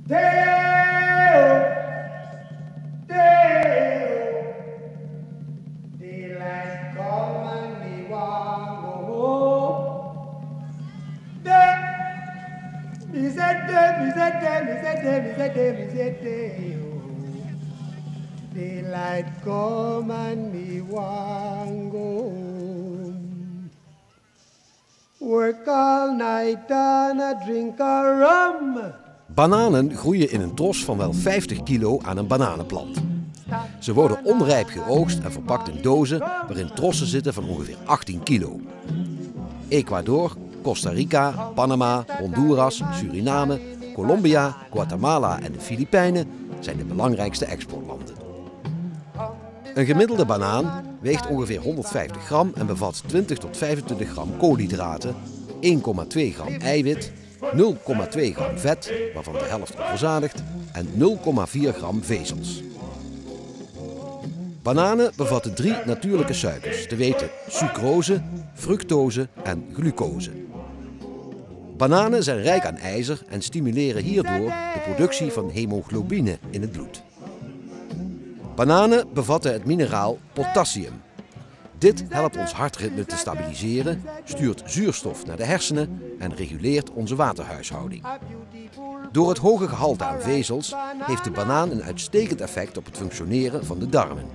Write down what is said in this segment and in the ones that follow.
Deo, Deo, daylight come and me want go home. Me said Deo, daylight come and me want go home. Work all night and I drink a rum. Bananen groeien in een tros van wel 50 kilo aan een bananenplant. Ze worden onrijp geoogst en verpakt in dozen waarin trossen zitten van ongeveer 18 kilo. Ecuador, Costa Rica, Panama, Honduras, Suriname, Colombia, Guatemala en de Filipijnen zijn de belangrijkste exportlanden. Een gemiddelde banaan weegt ongeveer 150 gram en bevat 20 tot 25 gram koolhydraten, 1,2 gram eiwit, 0,2 gram vet, waarvan de helft onverzadigd, en 0,4 gram vezels. Bananen bevatten 3 natuurlijke suikers, te weten sucrose, fructose en glucose. Bananen zijn rijk aan ijzer en stimuleren hierdoor de productie van hemoglobine in het bloed. Bananen bevatten het mineraal potassium. Dit helpt ons hartritme te stabiliseren, stuurt zuurstof naar de hersenen en reguleert onze waterhuishouding. Door het hoge gehalte aan vezels heeft de banaan een uitstekend effect op het functioneren van de darmen.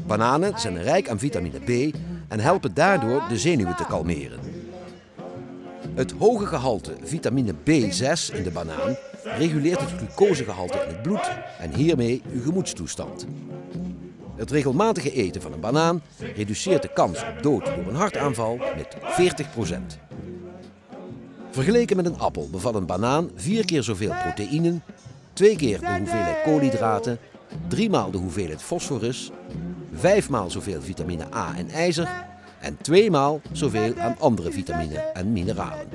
Bananen zijn rijk aan vitamine B en helpen daardoor de zenuwen te kalmeren. Het hoge gehalte vitamine B6 in de banaan reguleert het glucosegehalte in het bloed en hiermee uw gemoedstoestand. Het regelmatige eten van een banaan reduceert de kans op dood door een hartaanval met 40%. Vergeleken met een appel bevat een banaan 4 keer zoveel proteïnen, 2 keer de hoeveelheid koolhydraten, 3 maal de hoeveelheid fosforus, 5 maal zoveel vitamine A en ijzer en 2 maal zoveel aan andere vitamine en mineralen.